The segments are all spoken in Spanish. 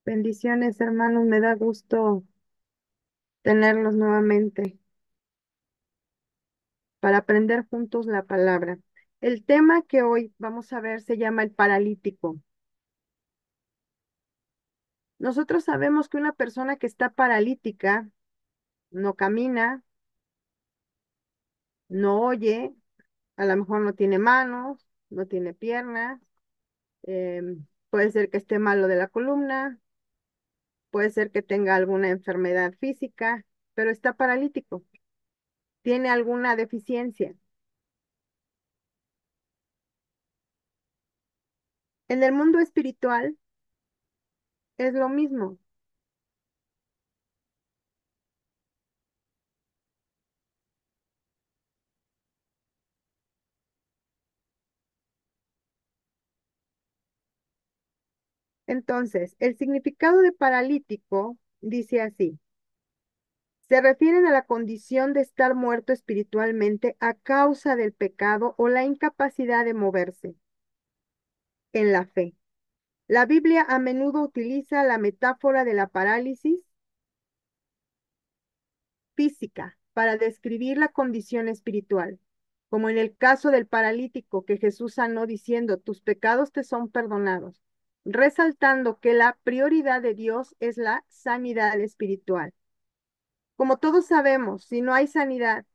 Bendiciones, hermanos, me da gusto tenerlos nuevamente para aprender juntos la palabra. El tema que hoy vamos a ver se llama el paralítico. Nosotros sabemos que una persona que está paralítica no camina, no oye, a lo mejor no tiene manos, no tiene piernas, puede ser que esté malo de la columna, puede ser que tenga alguna enfermedad física, pero está paralítico, tiene alguna deficiencia. En el mundo espiritual es lo mismo. Entonces, el significado de paralítico dice así: se refieren a la condición de estar muerto espiritualmente a causa del pecado o la incapacidad de moverse en la fe. La Biblia a menudo utiliza la metáfora de la parálisis física para describir la condición espiritual, como en el caso del paralítico que Jesús sanó diciendo, tus pecados te son perdonados, resaltando que la prioridad de Dios es la sanidad espiritual. Como todos sabemos, si no hay sanidad,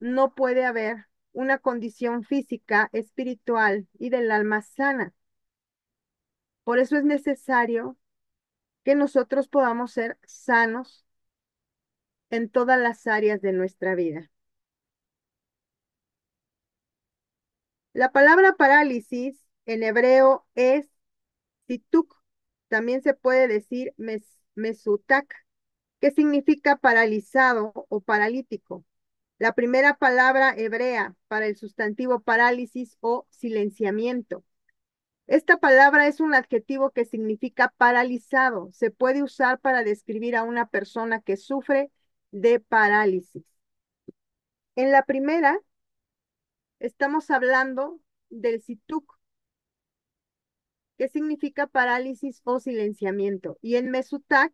no puede haber una condición física, espiritual y del alma sana. Por eso es necesario que nosotros podamos ser sanos en todas las áreas de nuestra vida. La palabra parálisis en hebreo es situk. También se puede decir mesutak, que significa paralizado o paralítico. La primera palabra hebrea para el sustantivo parálisis o silenciamiento. Esta palabra es un adjetivo que significa paralizado. Se puede usar para describir a una persona que sufre de parálisis. En la primera, estamos hablando del situk, que significa parálisis o silenciamiento. Y en mesutak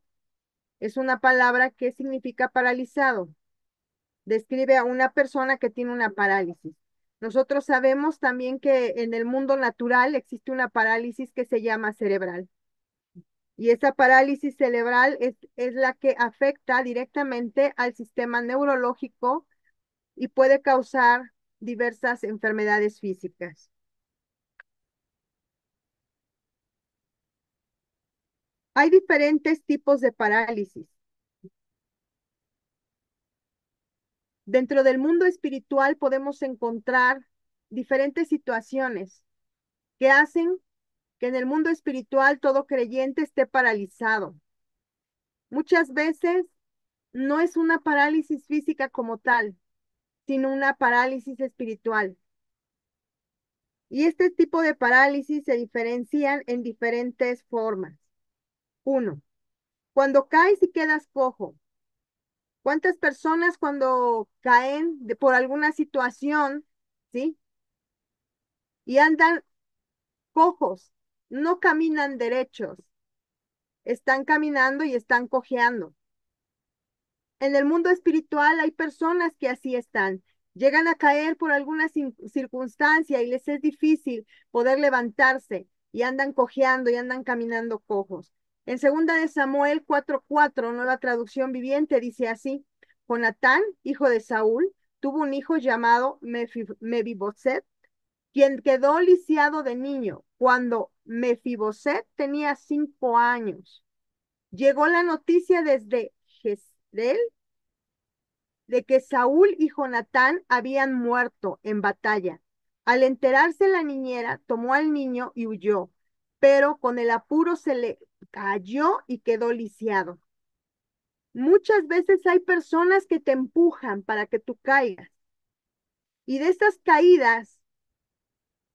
es una palabra que significa paralizado. Describe a una persona que tiene una parálisis. Nosotros sabemos también que en el mundo natural existe una parálisis que se llama cerebral. Y esa parálisis cerebral es la que afecta directamente al sistema neurológico y puede causar diversas enfermedades físicas. Hay diferentes tipos de parálisis. Dentro del mundo espiritual podemos encontrar diferentes situaciones que hacen que en el mundo espiritual todo creyente esté paralizado. Muchas veces no es una parálisis física como tal, sino una parálisis espiritual. Y este tipo de parálisis se diferencian en diferentes formas. Uno, cuando caes y quedas cojo. ¿Cuántas personas cuando caen por alguna situación, sí, y andan cojos, no caminan derechos, están caminando y están cojeando? En el mundo espiritual hay personas que así están. Llegan a caer por alguna circunstancia y les es difícil poder levantarse y andan cojeando y andan caminando cojos. En segunda de Samuel 4:4, nueva traducción viviente, dice así: Jonatán, hijo de Saúl, tuvo un hijo llamado Mefiboset, quien quedó lisiado de niño cuando Mefiboset tenía 5 años. Llegó la noticia desde Jezreel de que Saúl y Jonatán habían muerto en batalla. Al enterarse la niñera, tomó al niño y huyó, pero con el apuro se le cayó y quedó lisiado. Muchas veces hay personas que te empujan para que tú caigas, y de estas caídas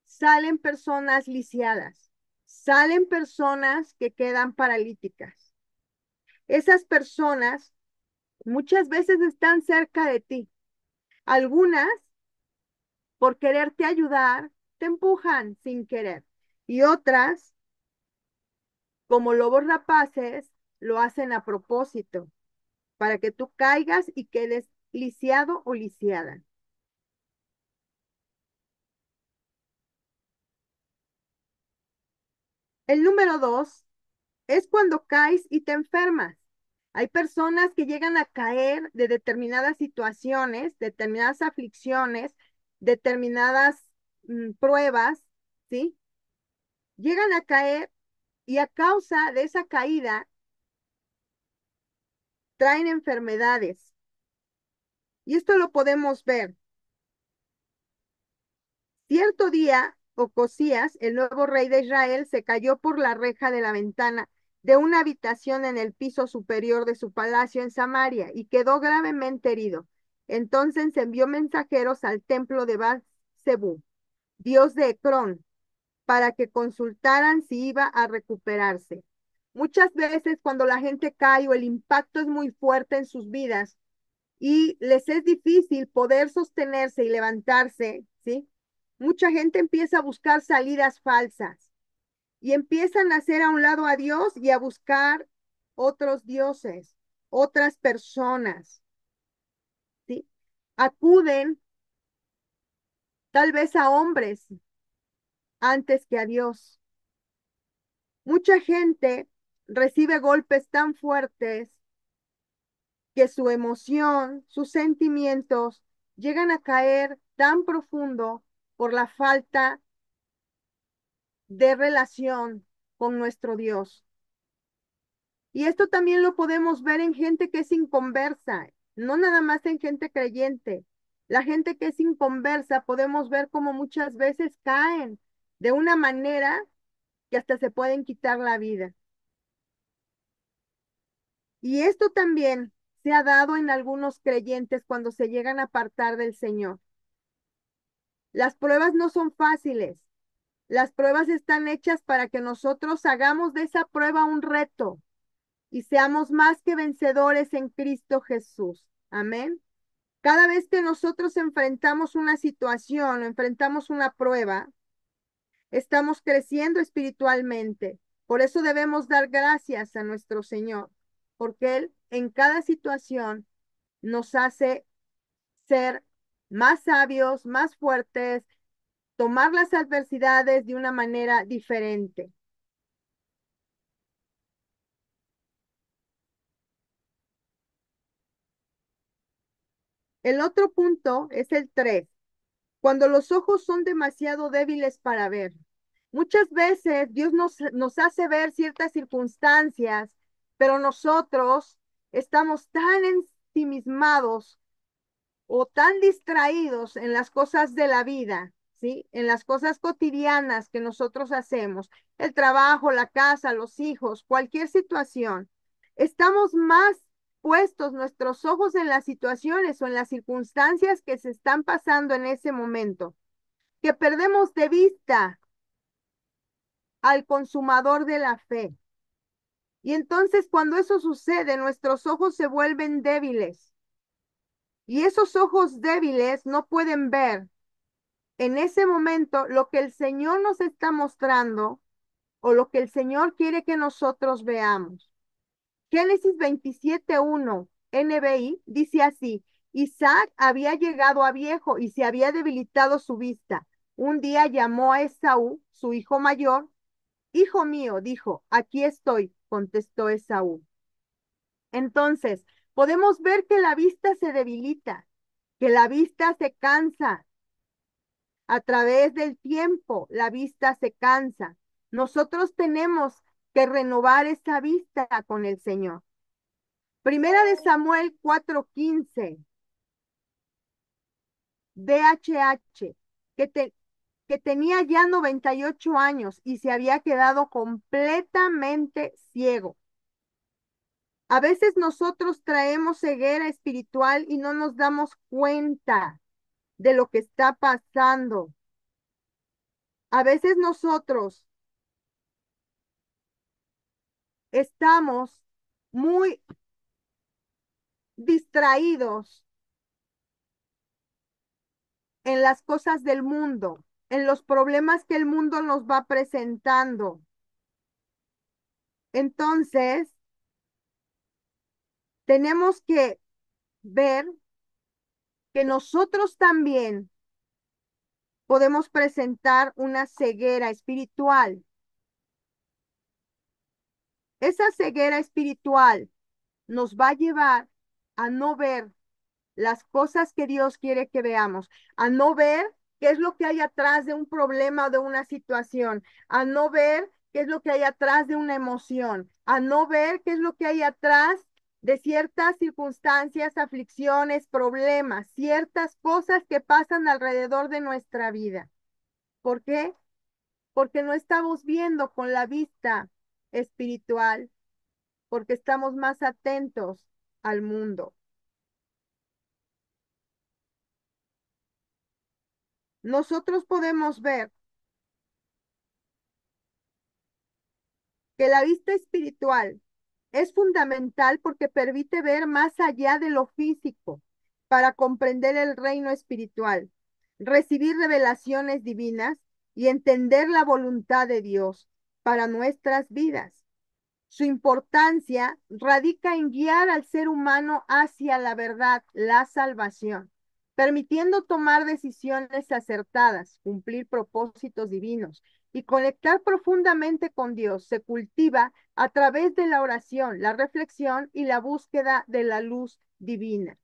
salen personas lisiadas, salen personas que quedan paralíticas. Esas personas muchas veces están cerca de ti. Algunas, por quererte ayudar, te empujan sin querer. Y otras como lobos rapaces, lo hacen a propósito, para que tú caigas y quedes lisiado o lisiada. El número dos es cuando caes y te enfermas. Hay personas que llegan a caer de determinadas situaciones, determinadas aflicciones, determinadas pruebas, ¿sí? Llegan a caer y a causa de esa caída traen enfermedades. Y esto lo podemos ver. Cierto día, Ocosías, el nuevo rey de Israel, se cayó por la reja de la ventana de una habitación en el piso superior de su palacio en Samaria y quedó gravemente herido. Entonces envió mensajeros al templo de Baal-Zebú, dios de Ecrón, para que consultaran si iba a recuperarse. Muchas veces cuando la gente cae o el impacto es muy fuerte en sus vidas y les es difícil poder sostenerse y levantarse, ¿sí? Mucha gente empieza a buscar salidas falsas y empiezan a hacer a un lado a Dios y a buscar otros dioses, otras personas, ¿sí? Acuden tal vez a hombres antes que a Dios. Mucha gente recibe golpes tan fuertes que su emoción, sus sentimientos llegan a caer tan profundo por la falta de relación con nuestro Dios. Y esto también lo podemos ver en gente que es inconversa, no nada más en gente creyente. La gente que es inconversa podemos ver cómo muchas veces caen de una manera que hasta se pueden quitar la vida. Y esto también se ha dado en algunos creyentes cuando se llegan a apartar del Señor. Las pruebas no son fáciles. Las pruebas están hechas para que nosotros hagamos de esa prueba un reto y seamos más que vencedores en Cristo Jesús. Amén. Cada vez que nosotros enfrentamos una situación o enfrentamos una prueba, estamos creciendo espiritualmente. Por eso debemos dar gracias a nuestro Señor, porque Él en cada situación nos hace ser más sabios, más fuertes, tomar las adversidades de una manera diferente. El otro punto es el 3. Cuando los ojos son demasiado débiles para ver. Muchas veces Dios nos hace ver ciertas circunstancias, pero nosotros estamos tan ensimismados o tan distraídos en las cosas de la vida, ¿sí? En las cosas cotidianas que nosotros hacemos, el trabajo, la casa, los hijos, cualquier situación. Estamos más puestos nuestros ojos en las situaciones o en las circunstancias que se están pasando en ese momento, que perdemos de vista al consumador de la fe. Y entonces cuando eso sucede, nuestros ojos se vuelven débiles. Y esos ojos débiles no pueden ver en ese momento lo que el Señor nos está mostrando o lo que el Señor quiere que nosotros veamos. Génesis 27:1 NBI dice así: Isaac había llegado a viejo y se había debilitado su vista. Un día llamó a Esaú, su hijo mayor. Hijo mío, dijo, aquí estoy, contestó Esaú. Entonces, podemos ver que la vista se debilita, que la vista se cansa. A través del tiempo, la vista se cansa. Nosotros tenemos que renovar esa vista con el Señor. Primera de Samuel 4:15, DHH, que, te, que tenía ya 98 años y se había quedado completamente ciego. A veces nosotros traemos ceguera espiritual y no nos damos cuenta de lo que está pasando. A veces nosotros estamos muy distraídos en las cosas del mundo, en los problemas que el mundo nos va presentando. Entonces, tenemos que ver que nosotros también podemos presentar una ceguera espiritual. Esa ceguera espiritual nos va a llevar a no ver las cosas que Dios quiere que veamos, a no ver qué es lo que hay atrás de un problema o de una situación, a no ver qué es lo que hay atrás de una emoción, a no ver qué es lo que hay atrás de ciertas circunstancias, aflicciones, problemas, ciertas cosas que pasan alrededor de nuestra vida. ¿Por qué? Porque no estamos viendo con la vista espiritual, porque estamos más atentos al mundo. Nosotros podemos ver que la vista espiritual es fundamental porque permite ver más allá de lo físico para comprender el reino espiritual, recibir revelaciones divinas y entender la voluntad de Dios para nuestras vidas. Su importancia radica en guiar al ser humano hacia la verdad, la salvación, permitiendo tomar decisiones acertadas, cumplir propósitos divinos y conectar profundamente con Dios. Se cultiva a través de la oración, la reflexión y la búsqueda de la luz divina.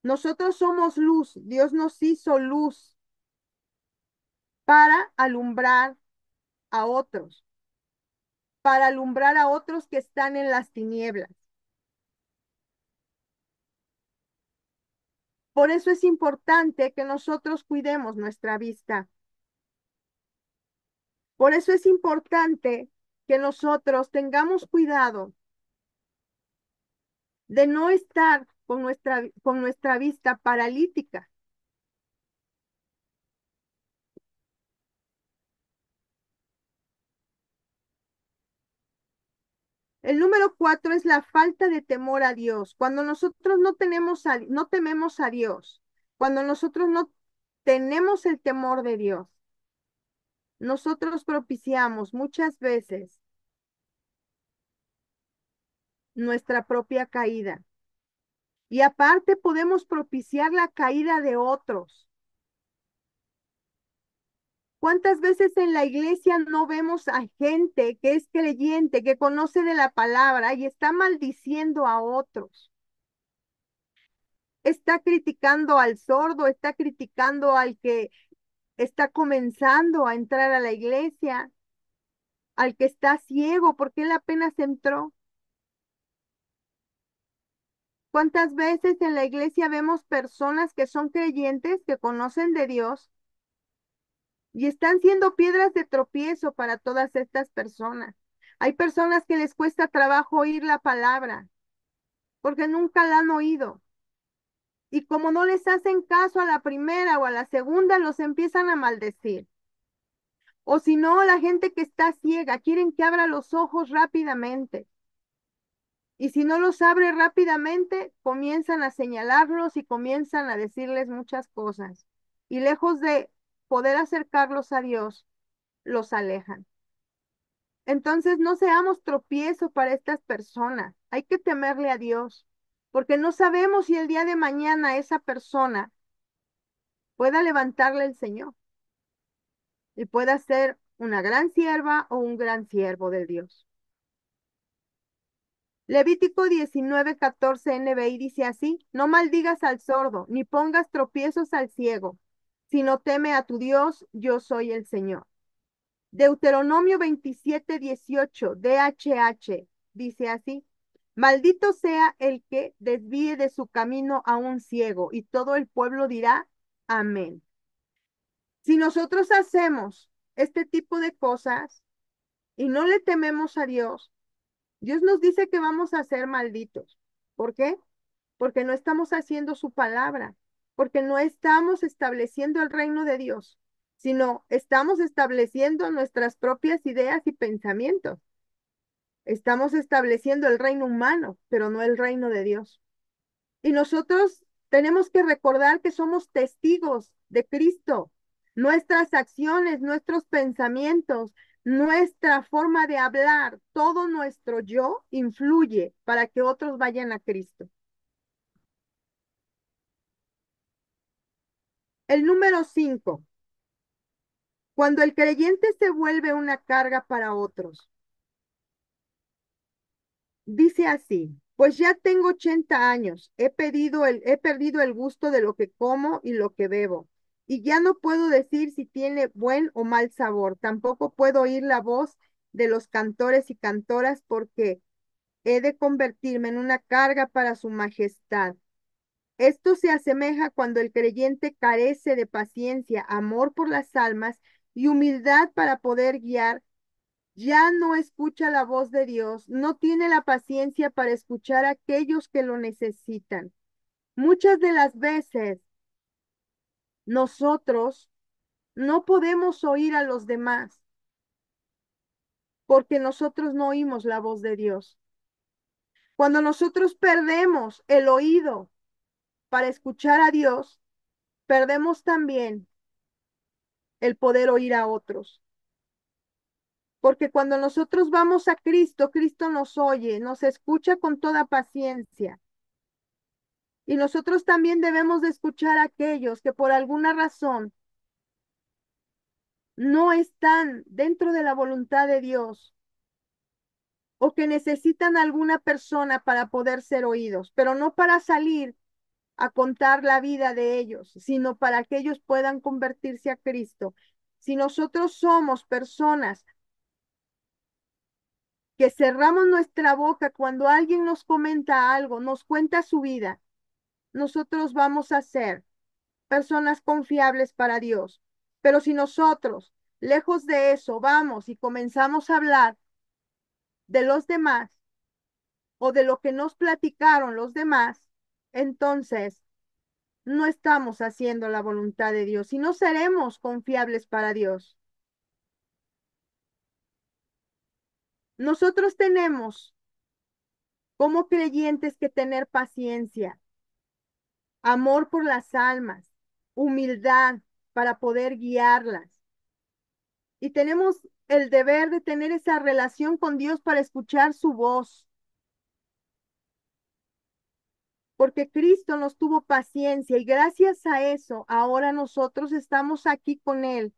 Nosotros somos luz, Dios nos hizo luz para alumbrar a otros, que están en las tinieblas. Por eso es importante que nosotros cuidemos nuestra vista. Por eso es importante que nosotros tengamos cuidado de no estar con nuestra vista paralítica. El número 4 es la falta de temor a Dios. Cuando nosotros no tememos a Dios, cuando nosotros no tenemos el temor de Dios, nosotros propiciamos muchas veces nuestra propia caída. Y aparte podemos propiciar la caída de otros. ¿Cuántas veces en la iglesia no vemos a gente que es creyente, que conoce de la palabra y está maldiciendo a otros? Está criticando al sordo, está criticando al que está comenzando a entrar a la iglesia, al que está ciego porque él apenas entró. ¿Cuántas veces en la iglesia vemos personas que son creyentes, que conocen de Dios y están siendo piedras de tropiezo para todas estas personas? Hay personas que les cuesta trabajo oír la palabra porque nunca la han oído. Y como no les hacen caso a la primera o a la segunda, los empiezan a maldecir. O si no, la gente que está ciega, quieren que abra los ojos rápidamente. Y si no los abre rápidamente, comienzan a señalarlos y comienzan a decirles muchas cosas. Y lejos de poder acercarlos a Dios, los alejan. Entonces no seamos tropiezo para estas personas. Hay que temerle a Dios, porque no sabemos si el día de mañana esa persona pueda levantarle el Señor y pueda ser una gran sierva o un gran siervo de Dios. Levítico 19:14 NBI dice así: no maldigas al sordo, ni pongas tropiezos al ciego, sino teme a tu Dios, yo soy el Señor. Deuteronomio 27:18 DHH dice así: maldito sea el que desvíe de su camino a un ciego, y todo el pueblo dirá amén. Si nosotros hacemos este tipo de cosas y no le tememos a Dios, Dios nos dice que vamos a ser malditos. ¿Por qué? Porque no estamos haciendo su palabra, porque no estamos estableciendo el reino de Dios, sino estamos estableciendo nuestras propias ideas y pensamientos. Estamos estableciendo el reino humano, pero no el reino de Dios. Y nosotros tenemos que recordar que somos testigos de Cristo. Nuestras acciones, nuestros pensamientos Nuestra forma de hablar, todo nuestro yo influye para que otros vayan a Cristo. El número 5, cuando el creyente se vuelve una carga para otros. Dice así, pues ya tengo 80 años, he perdido el gusto de lo que como y lo que bebo, y ya no puedo decir si tiene buen o mal sabor, tampoco puedo oír la voz de los cantores y cantoras porque he de convertirme en una carga para su majestad. Esto se asemeja cuando el creyente carece de paciencia, amor por las almas y humildad para poder guiar, ya no escucha la voz de Dios, no tiene la paciencia para escuchar a aquellos que lo necesitan. Muchas de las veces nosotros no podemos oír a los demás porque nosotros no oímos la voz de Dios. Cuando nosotros perdemos el oído para escuchar a Dios, perdemos también el poder oír a otros. Porque cuando nosotros vamos a Cristo, Cristo nos oye, nos escucha con toda paciencia. Y nosotros también debemos de escuchar a aquellos que por alguna razón no están dentro de la voluntad de Dios o que necesitan alguna persona para poder ser oídos, pero no para salir a contar la vida de ellos, sino para que ellos puedan convertirse a Cristo. Si nosotros somos personas que cerramos nuestra boca cuando alguien nos comenta algo, nos cuenta su vida, nosotros vamos a ser personas confiables para Dios. Pero si nosotros, lejos de eso, vamos y comenzamos a hablar de los demás o de lo que nos platicaron los demás, entonces no estamos haciendo la voluntad de Dios y no seremos confiables para Dios. Nosotros tenemos como creyentes que tener paciencia, amor por las almas, humildad para poder guiarlas. Y tenemos el deber de tener esa relación con Dios para escuchar su voz, porque Cristo nos tuvo paciencia y gracias a eso ahora nosotros estamos aquí con Él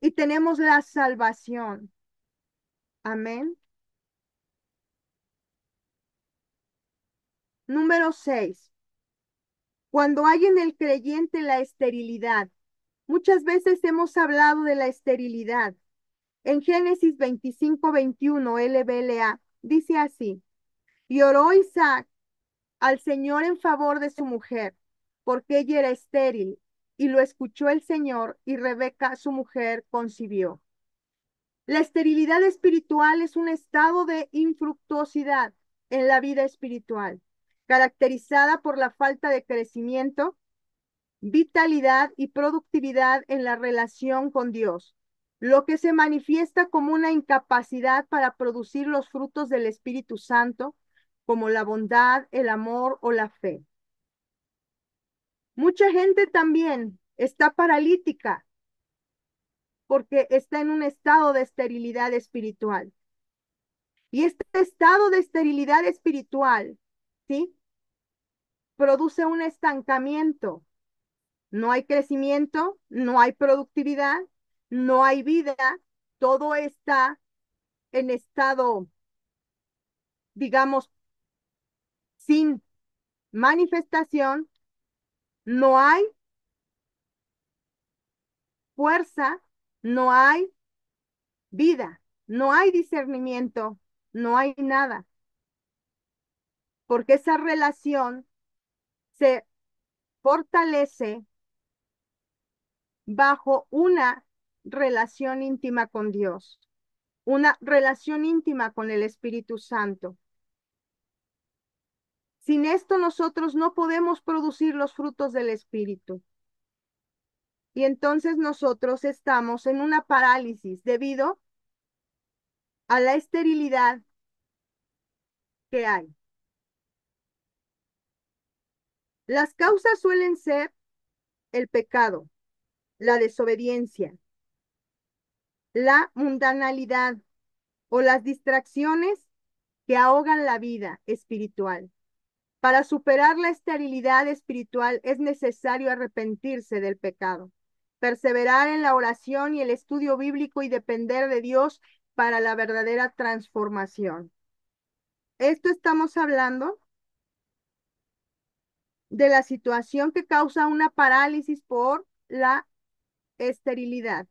y tenemos la salvación. Amén. Número 6. Cuando hay en el creyente la esterilidad. Muchas veces hemos hablado de la esterilidad. En Génesis 25:21, LBLA, dice así, y oró Isaac al Señor en favor de su mujer, porque ella era estéril, y lo escuchó el Señor, y Rebeca, su mujer, concibió. La esterilidad espiritual es un estado de infructuosidad en la vida espiritual, caracterizada por la falta de crecimiento, vitalidad y productividad en la relación con Dios, lo que se manifiesta como una incapacidad para producir los frutos del Espíritu Santo, como la bondad, el amor o la fe. Mucha gente también está paralítica porque está en un estado de esterilidad espiritual. Y este estado de esterilidad espiritual, ¿sí? Produce un estancamiento. No hay crecimiento, no hay productividad, no hay vida, todo está en estado, digamos, sin manifestación, no hay fuerza, no hay vida, no hay discernimiento, no hay nada, porque esa relación se fortalece bajo una relación íntima con Dios, una relación íntima con el Espíritu Santo. Sin esto nosotros no podemos producir los frutos del Espíritu. Y entonces nosotros estamos en una parálisis debido a la esterilidad que hay. Las causas suelen ser el pecado, la desobediencia, la mundanalidad o las distracciones que ahogan la vida espiritual. Para superar la esterilidad espiritual es necesario arrepentirse del pecado, perseverar en la oración y el estudio bíblico y depender de Dios para la verdadera transformación. Esto estamos hablando de la situación que causa una parálisis por la esterilidad.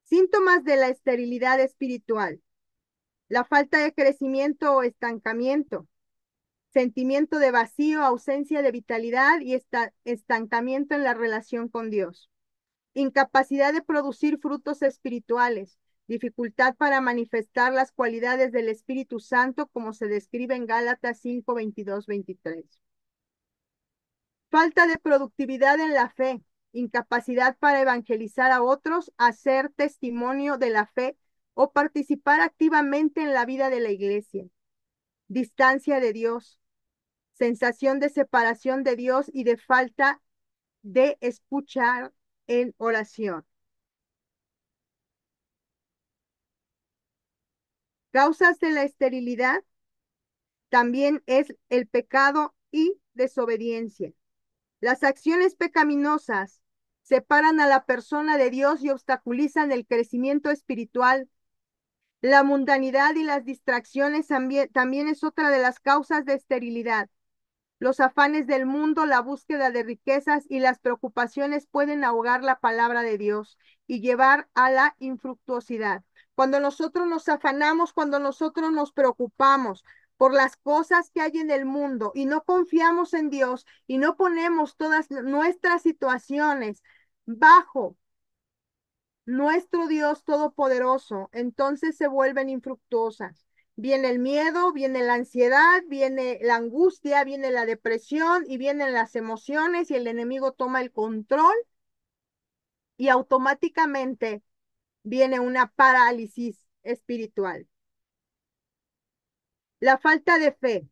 Síntomas de la esterilidad espiritual: la falta de crecimiento o estancamiento, sentimiento de vacío, ausencia de vitalidad y estancamiento en la relación con Dios, incapacidad de producir frutos espirituales, dificultad para manifestar las cualidades del Espíritu Santo como se describe en Gálatas 5, 22, 23. Falta de productividad en la fe, incapacidad para evangelizar a otros, hacer testimonio de la fe o participar activamente en la vida de la iglesia. Distancia de Dios, sensación de separación de Dios y de falta de escuchar en oración. Causas de la esterilidad también es el pecado y desobediencia. Las acciones pecaminosas separan a la persona de Dios y obstaculizan el crecimiento espiritual. La mundanidad y las distracciones también es otra de las causas de esterilidad. Los afanes del mundo, la búsqueda de riquezas y las preocupaciones pueden ahogar la palabra de Dios y llevar a la infructuosidad. Cuando nosotros nos afanamos, cuando nosotros nos preocupamos por las cosas que hay en el mundo y no confiamos en Dios y no ponemos todas nuestras situaciones bajo nuestro Dios todopoderoso, entonces se vuelven infructuosas. Viene el miedo, viene la ansiedad, viene la angustia, viene la depresión y vienen las emociones y el enemigo toma el control y automáticamente viene una parálisis espiritual. La falta de fe,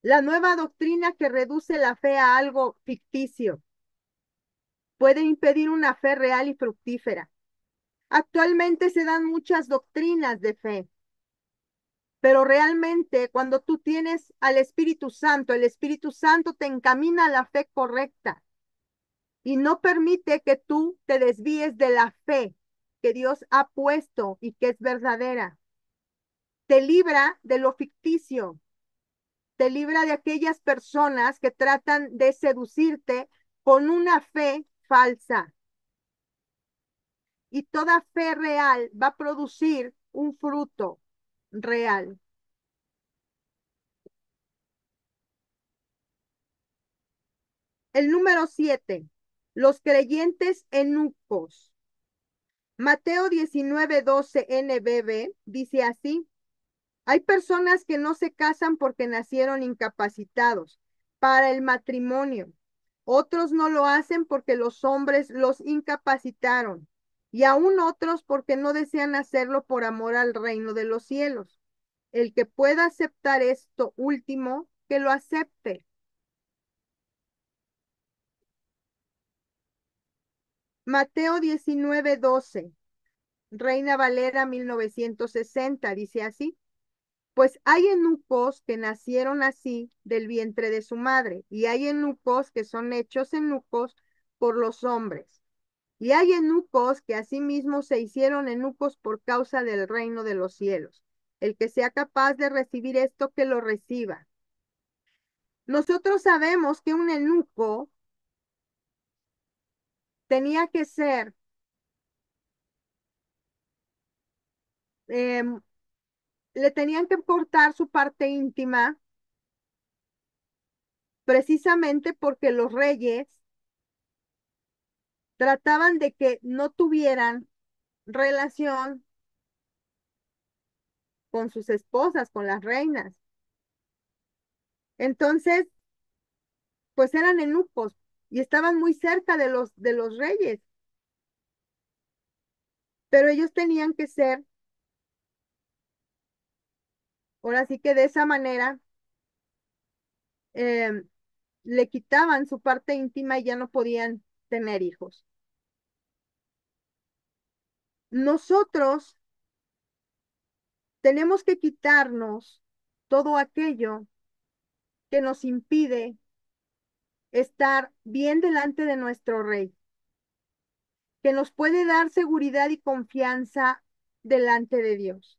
la nueva doctrina que reduce la fe a algo ficticio, puede impedir una fe real y fructífera. Actualmente se dan muchas doctrinas de fe, pero realmente cuando tú tienes al Espíritu Santo, el Espíritu Santo te encamina a la fe correcta y no permite que tú te desvíes de la fe que Dios ha puesto y que es verdadera. Te libra de lo ficticio, te libra de aquellas personas que tratan de seducirte con una fe falsa. Y toda fe real va a producir un fruto real. El número 7, los creyentes eunucos. Mateo 19:12 NBB dice así: hay personas que no se casan porque nacieron incapacitados para el matrimonio. Otros no lo hacen porque los hombres los incapacitaron y aún otros porque no desean hacerlo por amor al reino de los cielos. El que pueda aceptar esto último, que lo acepte. Mateo 19:12, Reina Valera 1960, dice así: pues hay eunucos que nacieron así del vientre de su madre, y hay eunucos que son hechos eunucos por los hombres, y hay eunucos que asimismo se hicieron eunucos por causa del reino de los cielos. El que sea capaz de recibir esto, que lo reciba. Nosotros sabemos que un eunuco tenía que ser eh, le tenían que cortar su parte íntima precisamente porque los reyes trataban de que no tuvieran relación con sus esposas, con las reinas. Entonces, pues eran eunucos y estaban muy cerca de los reyes, pero ellos tenían que ser, ahora sí que de esa manera, eh, le quitaban su parte íntima y ya no podían tener hijos. Nosotros tenemos que quitarnos todo aquello que nos impide estar bien delante de nuestro Rey, que nos puede dar seguridad y confianza delante de Dios.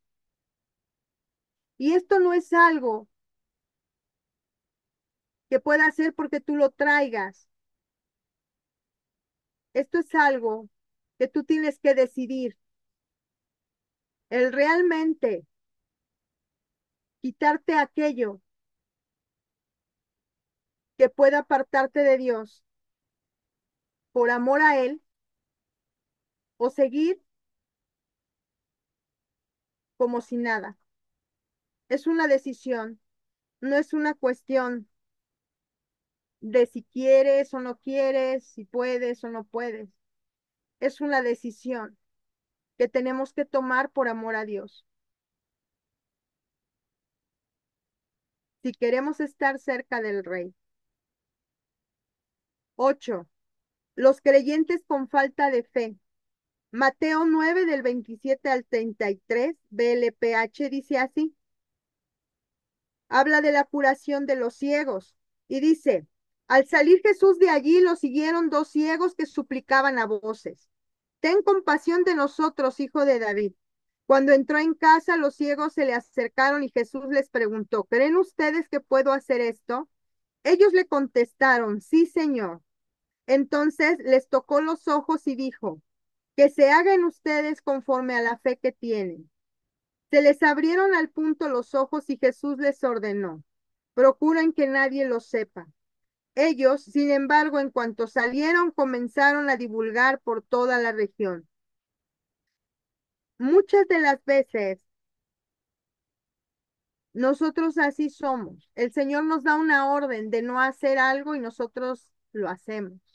Y esto no es algo que pueda hacer porque tú lo traigas. Esto es algo que tú tienes que decidir. El realmente quitarte aquello que pueda apartarte de Dios por amor a Él o seguir como si nada. Es una decisión, no es una cuestión de si quieres o no quieres, si puedes o no puedes. Es una decisión que tenemos que tomar por amor a Dios. Si queremos estar cerca del Rey. 8. Los creyentes con falta de fe. Mateo 9 del 27 al 33, BLPH dice así. Habla de la curación de los ciegos y dice, al salir Jesús de allí lo siguieron dos ciegos que suplicaban a voces. Ten compasión de nosotros, hijo de David. Cuando entró en casa, los ciegos se le acercaron y Jesús les preguntó, ¿creen ustedes que puedo hacer esto? Ellos le contestaron, sí, Señor. Entonces les tocó los ojos y dijo, que se hagan ustedes conforme a la fe que tienen. Se les abrieron al punto los ojos y Jesús les ordenó, procuren que nadie lo sepa. Ellos, sin embargo, en cuanto salieron, comenzaron a divulgar por toda la región. Muchas de las veces nosotros así somos. El Señor nos da una orden de no hacer algo y nosotros lo hacemos.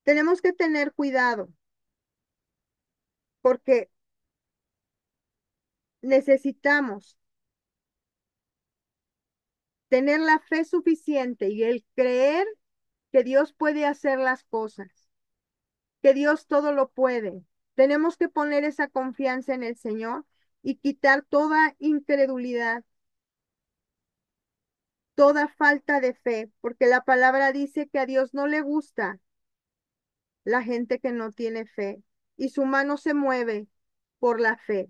Tenemos que tener cuidado porque necesitamos tener la fe suficiente y el creer que Dios puede hacer las cosas, que Dios todo lo puede. Tenemos que poner esa confianza en el Señor y quitar toda incredulidad, toda falta de fe, porque la palabra dice que a Dios no le gusta la gente que no tiene fe y su mano se mueve por la fe.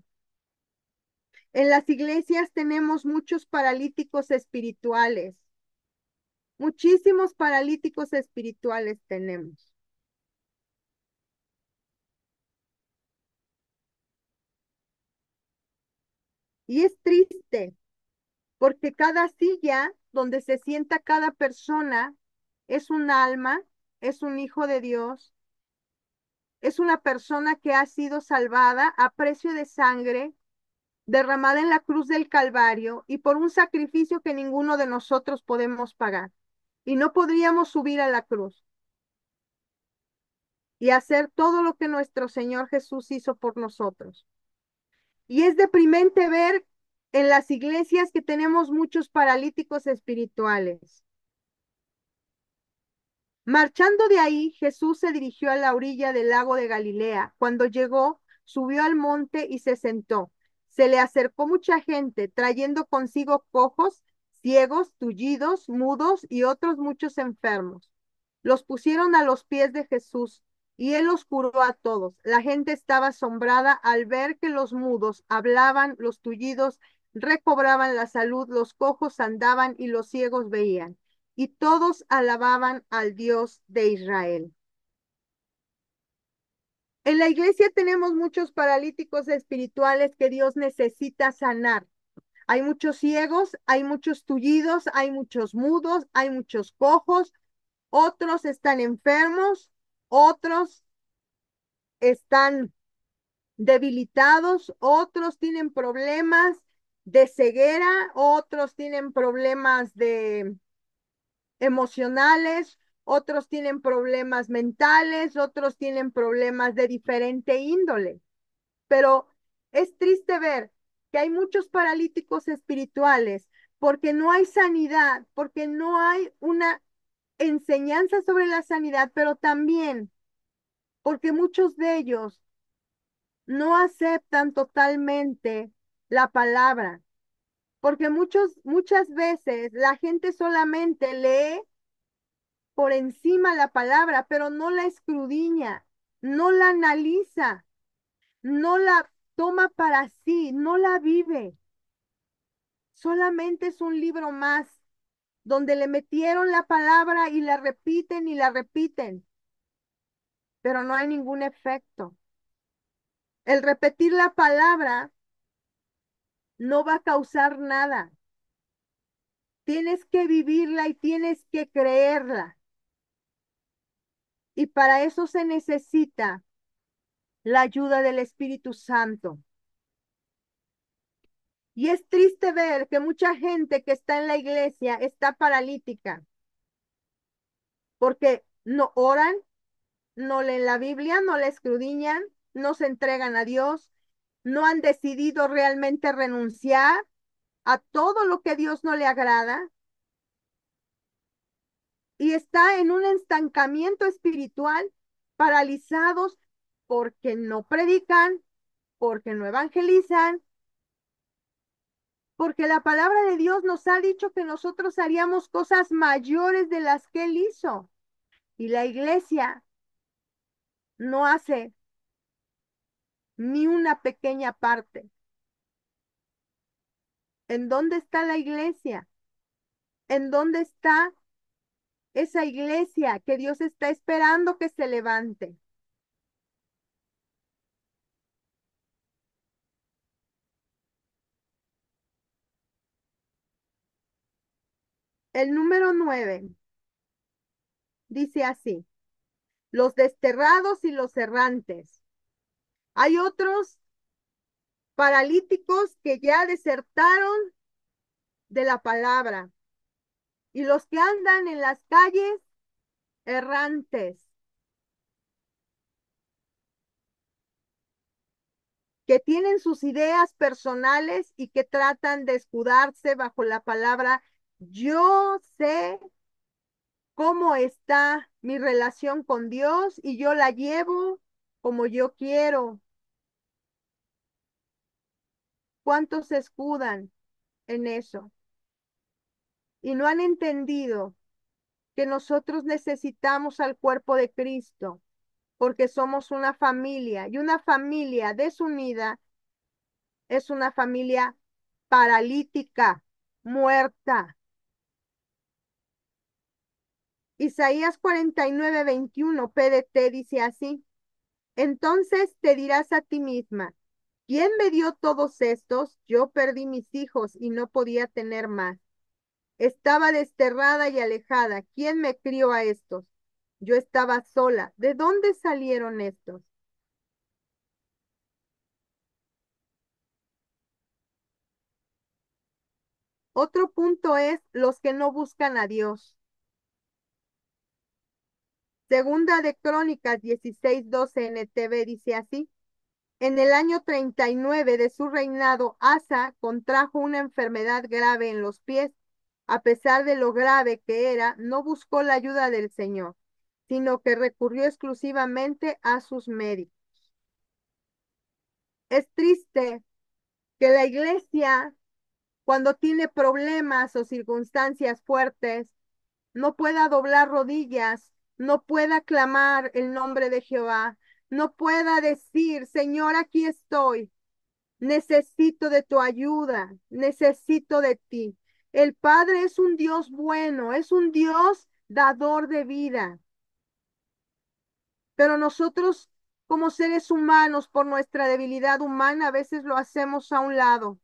En las iglesias tenemos muchos paralíticos espirituales, muchísimos paralíticos espirituales tenemos. Y es triste porque cada silla donde se sienta cada persona es un alma, es un hijo de Dios, es una persona que ha sido salvada a precio de sangre derramada en la cruz del Calvario y por un sacrificio que ninguno de nosotros podemos pagar. Y no podríamos subir a la cruz y hacer todo lo que nuestro Señor Jesús hizo por nosotros. Y es deprimente ver en las iglesias que tenemos muchos paralíticos espirituales. Marchando de ahí, Jesús se dirigió a la orilla del lago de Galilea. Cuando llegó, subió al monte y se sentó. Se le acercó mucha gente, trayendo consigo cojos, ciegos, tullidos, mudos y otros muchos enfermos. Los pusieron a los pies de Jesús y él los curó a todos. La gente estaba asombrada al ver que los mudos hablaban, los tullidos recobraban la salud, los cojos andaban y los ciegos veían y todos alababan al Dios de Israel. En la iglesia tenemos muchos paralíticos espirituales que Dios necesita sanar. Hay muchos ciegos, hay muchos tullidos, hay muchos mudos, hay muchos cojos, otros están enfermos, otros están debilitados, otros tienen problemas de ceguera, otros tienen problemas de emocionales, otros tienen problemas mentales, otros tienen problemas de diferente índole. Pero es triste ver que hay muchos paralíticos espirituales porque no hay sanidad, porque no hay una enseñanza sobre la sanidad, pero también porque muchos de ellos no aceptan totalmente la palabra, porque muchas veces la gente solamente lee por encima la palabra, pero no la escudriña, no la analiza, no la toma para sí, no la vive. Solamente es un libro más donde le metieron la palabra y la repiten, pero no hay ningún efecto. El repetir la palabra no va a causar nada. Tienes que vivirla y tienes que creerla. Y para eso se necesita la ayuda del Espíritu Santo. Y es triste ver que mucha gente que está en la iglesia está paralítica porque no oran, no leen la Biblia, no la escudriñan, no se entregan a Dios, no han decidido realmente renunciar a todo lo que Dios no le agrada y está en un estancamiento espiritual, paralizados porque no predican, porque no evangelizan, porque la palabra de Dios nos ha dicho que nosotros haríamos cosas mayores de las que Él hizo. Y la iglesia no hace ni una pequeña parte. ¿En dónde está la iglesia? ¿En dónde está esa iglesia que Dios está esperando que se levante? El número 9 dice así: los desterrados y los errantes. Hay otros paralíticos que ya desertaron de la palabra y los que andan en las calles errantes, que tienen sus ideas personales y que tratan de escudarse bajo la palabra: yo sé cómo está mi relación con Dios y yo la llevo como yo quiero. ¿Cuántos se escudan en eso? Y no han entendido que nosotros necesitamos al cuerpo de Cristo, porque somos una familia y una familia desunida es una familia paralítica, muerta. Isaías 49:21 PDT dice así: entonces te dirás a ti misma, ¿quién me dio todos estos? Yo perdí mis hijos y no podía tener más. Estaba desterrada y alejada. ¿Quién me crió a estos? Yo estaba sola. ¿De dónde salieron estos? Otro punto es los que no buscan a Dios. Segunda de Crónicas 16:12 NTV dice así: en el año 39 de su reinado, Asa contrajo una enfermedad grave en los pies. A pesar de lo grave que era, no buscó la ayuda del Señor, sino que recurrió exclusivamente a sus médicos. Es triste que la iglesia, cuando tiene problemas o circunstancias fuertes, no pueda doblar rodillas, no pueda clamar el nombre de Jehová, no pueda decir: Señor, aquí estoy. Necesito de tu ayuda, necesito de ti. El Padre es un Dios bueno, es un Dios dador de vida, pero nosotros como seres humanos, por nuestra debilidad humana, a veces lo hacemos a un lado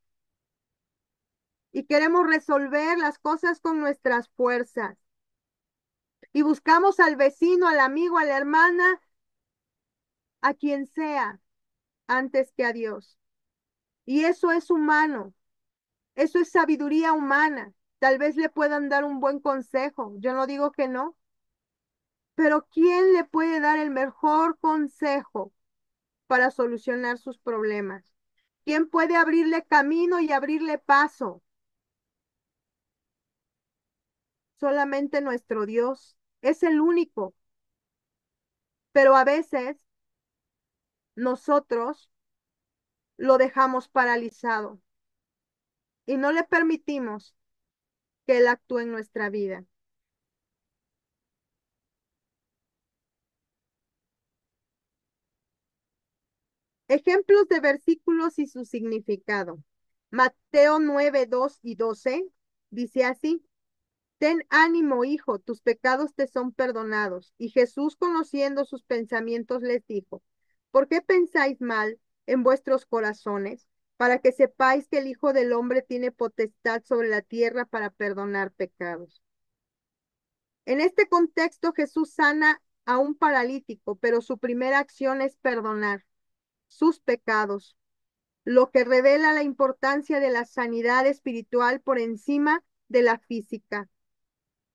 y queremos resolver las cosas con nuestras fuerzas y buscamos al vecino, al amigo, a la hermana, a quien sea, antes que a Dios. Y eso es humano. Eso es sabiduría humana. Tal vez le puedan dar un buen consejo. Yo no digo que no, pero ¿quién le puede dar el mejor consejo para solucionar sus problemas? ¿Quién puede abrirle camino y abrirle paso? Solamente nuestro Dios. Es el único. Pero a veces nosotros lo dejamos paralizado y no le permitimos que Él actúe en nuestra vida. Ejemplos de versículos y su significado. Mateo 9, 2 y 12 dice así: Ten ánimo, hijo, tus pecados te son perdonados. Y Jesús, conociendo sus pensamientos, les dijo: ¿Por qué pensáis mal en vuestros corazones? Para que sepáis que el Hijo del Hombre tiene potestad sobre la tierra para perdonar pecados. En este contexto, Jesús sana a un paralítico, pero su primera acción es perdonar sus pecados, lo que revela la importancia de la sanidad espiritual por encima de la física,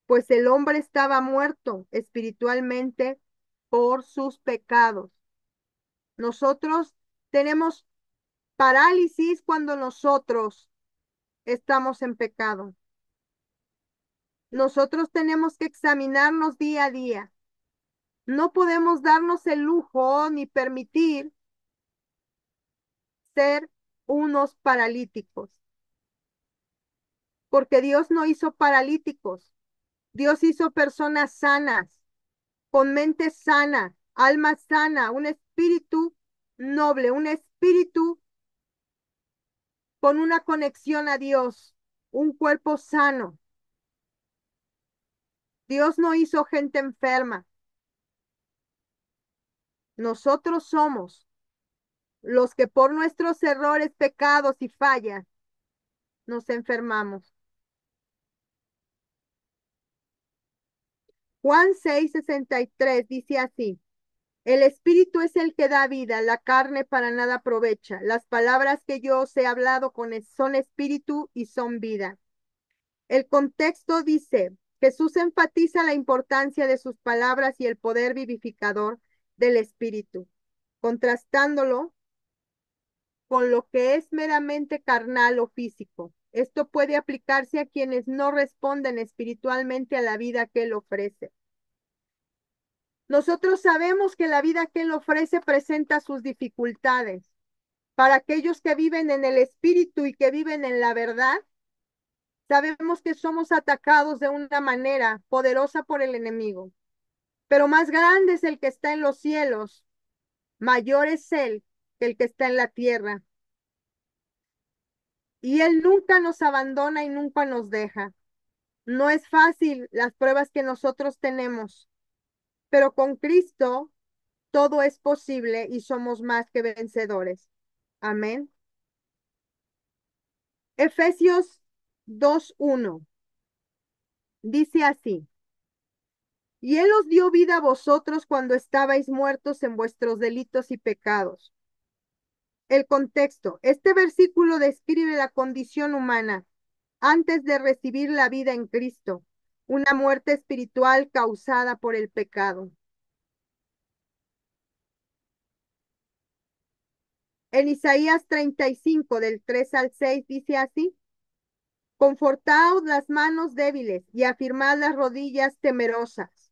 pues el hombre estaba muerto espiritualmente por sus pecados. Nosotros tenemos parálisis cuando nosotros estamos en pecado. Nosotros tenemos que examinarnos día a día. No podemos darnos el lujo ni permitir ser unos paralíticos, porque Dios no hizo paralíticos. Dios hizo personas sanas, con mente sana, alma sana, un espíritu noble, un espíritu con una conexión a Dios, un cuerpo sano. Dios no hizo gente enferma. Nosotros somos los que por nuestros errores, pecados y fallas nos enfermamos. Juan 6:63 dice así: El espíritu es el que da vida, la carne para nada aprovecha. Las palabras que yo os he hablado son espíritu y son vida. El contexto dice: Jesús enfatiza la importancia de sus palabras y el poder vivificador del espíritu, contrastándolo con lo que es meramente carnal o físico. Esto puede aplicarse a quienes no responden espiritualmente a la vida que Él ofrece. Nosotros sabemos que la vida que Él ofrece presenta sus dificultades. Para aquellos que viven en el Espíritu y que viven en la verdad, sabemos que somos atacados de una manera poderosa por el enemigo. Pero más grande es el que está en los cielos, mayor es Él que el que está en la tierra. Y Él nunca nos abandona y nunca nos deja. No es fácil las pruebas que nosotros tenemos, pero con Cristo todo es posible y somos más que vencedores. Amén. Efesios 2:1 dice así: Y Él os dio vida a vosotros cuando estabais muertos en vuestros delitos y pecados. El contexto. Este versículo describe la condición humana antes de recibir la vida en Cristo, una muerte espiritual causada por el pecado. En Isaías 35, del 3 al 6, dice así: Confortaos las manos débiles y afirmad las rodillas temerosas.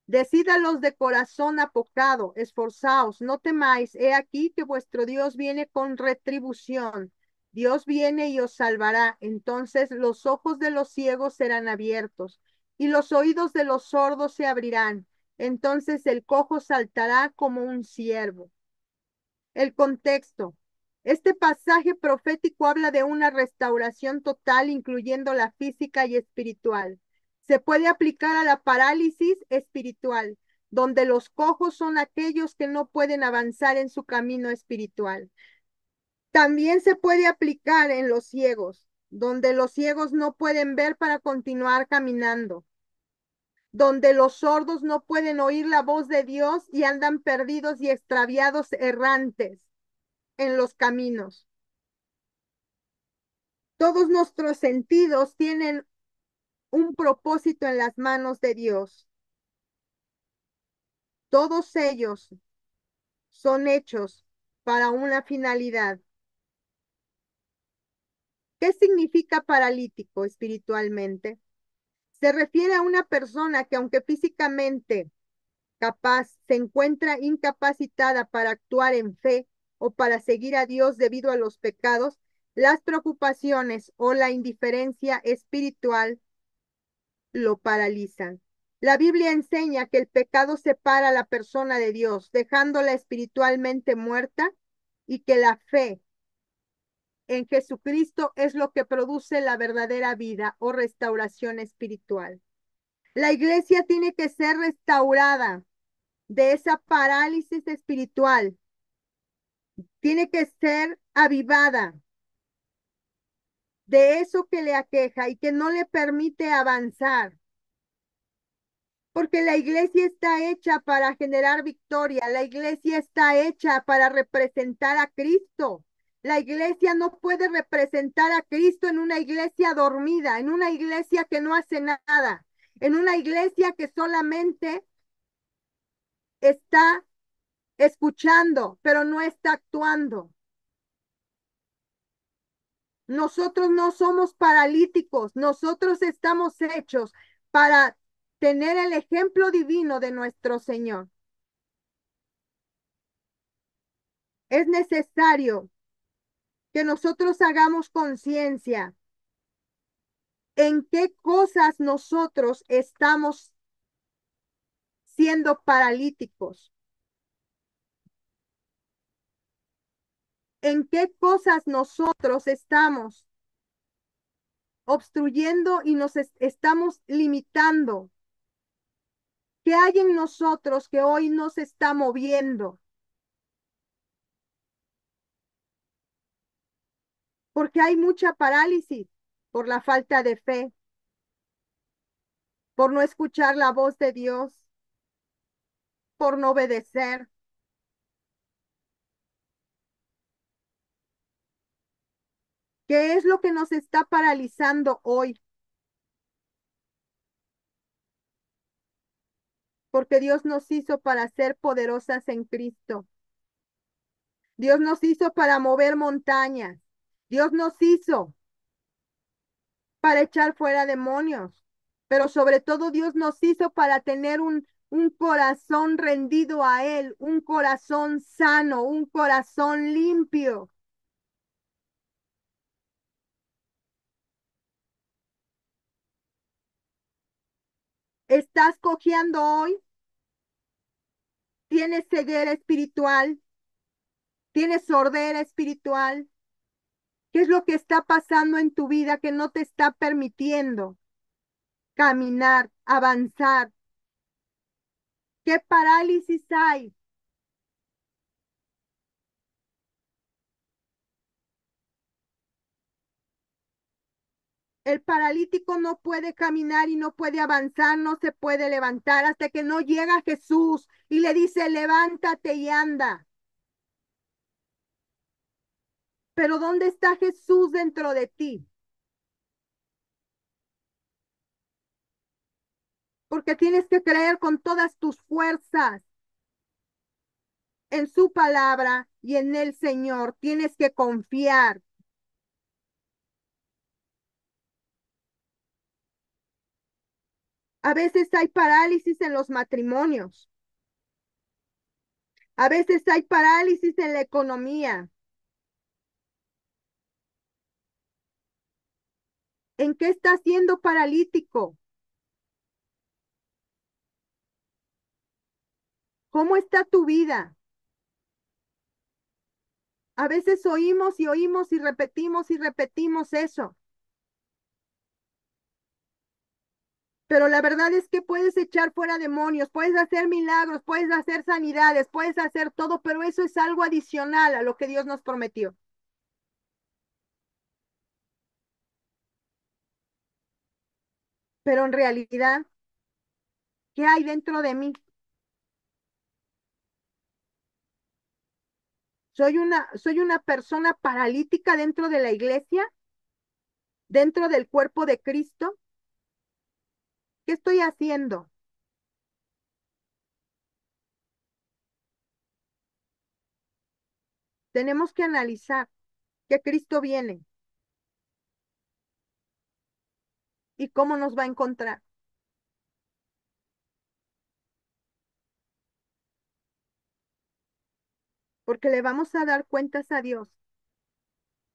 Decid a los de corazón apocado, esforzaos, no temáis, he aquí que vuestro Dios viene con retribución. Dios viene y os salvará. Entonces los ojos de los ciegos serán abiertos y los oídos de los sordos se abrirán. Entonces el cojo saltará como un ciervo. El contexto. Este pasaje profético habla de una restauración total, incluyendo la física y espiritual. Se puede aplicar a la parálisis espiritual, donde los cojos son aquellos que no pueden avanzar en su camino espiritual. También se puede aplicar en los ciegos, donde los ciegos no pueden ver para continuar caminando, donde los sordos no pueden oír la voz de Dios y andan perdidos y extraviados errantes en los caminos. Todos nuestros sentidos tienen un propósito en las manos de Dios. Todos ellos son hechos para una finalidad. ¿Qué significa paralítico espiritualmente? Se refiere a una persona que aunque físicamente se encuentra incapacitada para actuar en fe o para seguir a Dios debido a los pecados, las preocupaciones o la indiferencia espiritual lo paralizan. La Biblia enseña que el pecado separa a la persona de Dios, dejándola espiritualmente muerta, y que la fe en Jesucristo es lo que produce la verdadera vida o restauración espiritual. La iglesia tiene que ser restaurada de esa parálisis espiritual, tiene que ser avivada de eso que le aqueja y que no le permite avanzar. Porque la iglesia está hecha para generar victoria, la iglesia está hecha para representar a Cristo. La iglesia no puede representar a Cristo en una iglesia dormida, en una iglesia que no hace nada, en una iglesia que solamente está escuchando, pero no está actuando. Nosotros no somos paralíticos, nosotros estamos hechos para tener el ejemplo divino de nuestro Señor. Es necesario que nosotros hagamos conciencia en qué cosas nosotros estamos siendo paralíticos, en qué cosas nosotros estamos obstruyendo y estamos limitando. ¿Qué hay en nosotros que hoy nos está moviendo? Porque hay mucha parálisis por la falta de fe, por no escuchar la voz de Dios, por no obedecer. ¿Qué es lo que nos está paralizando hoy? Porque Dios nos hizo para ser poderosas en Cristo. Dios nos hizo para mover montañas. Dios nos hizo para echar fuera demonios. Pero sobre todo Dios nos hizo para tener un corazón rendido a Él, un corazón sano, un corazón limpio. ¿Estás cojeando hoy? ¿Tienes ceguera espiritual? ¿Tienes sordera espiritual? ¿Qué es lo que está pasando en tu vida que no te está permitiendo caminar, avanzar? ¿Qué parálisis hay? El paralítico no puede caminar y no puede avanzar, no se puede levantar hasta que no llega Jesús y le dice, levántate y anda. Pero ¿dónde está Jesús dentro de ti? Porque tienes que creer con todas tus fuerzas en su palabra y en el Señor. Tienes que confiar. A veces hay parálisis en los matrimonios. A veces hay parálisis en la economía. ¿En qué estás siendo paralítico? ¿Cómo está tu vida? A veces oímos y oímos y repetimos eso. Pero la verdad es que puedes echar fuera demonios, puedes hacer milagros, puedes hacer sanidades, puedes hacer todo, pero eso es algo adicional a lo que Dios nos prometió. Pero en realidad, ¿qué hay dentro de mí? ¿Soy una persona paralítica dentro de la iglesia, dentro del cuerpo de Cristo? ¿Qué estoy haciendo? Tenemos que analizar que Cristo viene y cómo nos va a encontrar. porque le vamos a dar cuentas a Dios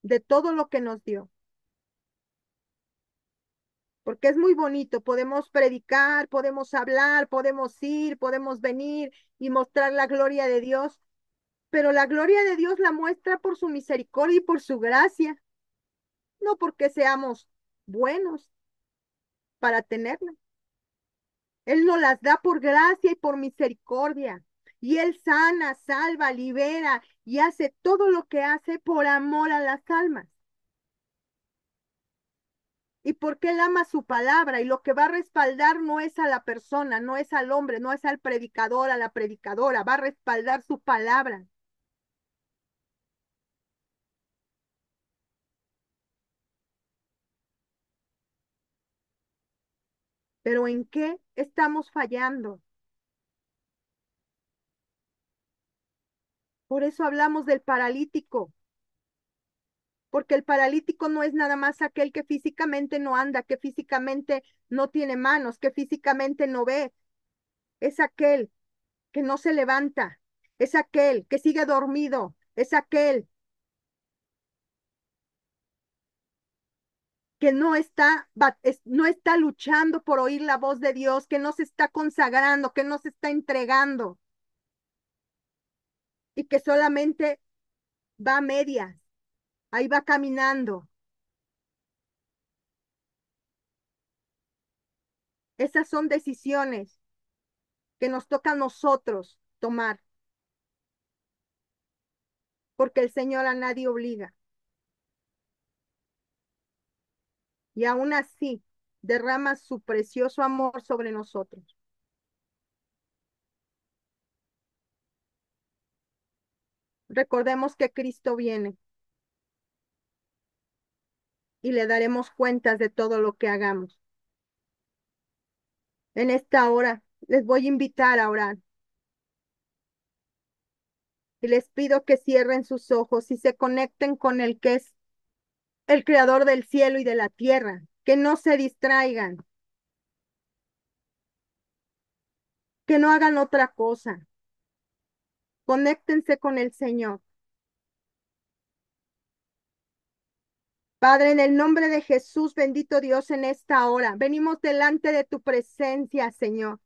de todo lo que nos dio. Porque es muy bonito, podemos predicar, podemos hablar, podemos ir, podemos venir y mostrar la gloria de Dios, pero la gloria de Dios la muestra por su misericordia y por su gracia, no porque seamos buenos para tenerla. Él nos las da por gracia y por misericordia. Y Él sana, salva, libera y hace todo lo que hace por amor a las almas. Y porque Él ama su palabra y lo que va a respaldar no es a la persona, no es al hombre, no es al predicador, a la predicadora, va a respaldar su palabra. Pero ¿en qué estamos fallando? Por eso hablamos del paralítico, porque el paralítico no es nada más aquel que físicamente no anda, que físicamente no tiene manos, que físicamente no ve. Es aquel que no se levanta, es aquel que sigue dormido, es aquel que no está luchando por oír la voz de Dios, que no se está consagrando, que no se está entregando y que solamente va a medias, ahí va caminando. Esas son decisiones que nos toca a nosotros tomar, porque el Señor a nadie obliga. Y aún así derrama su precioso amor sobre nosotros. Recordemos que Cristo viene y le daremos cuentas de todo lo que hagamos. En esta hora les voy a invitar a orar y les pido que cierren sus ojos y se conecten con el que es el creador del cielo y de la tierra, que no se distraigan, que no hagan otra cosa. Conéctense con el Señor. Padre, en el nombre de Jesús, bendito Dios, en esta hora, venimos delante de tu presencia, Señor.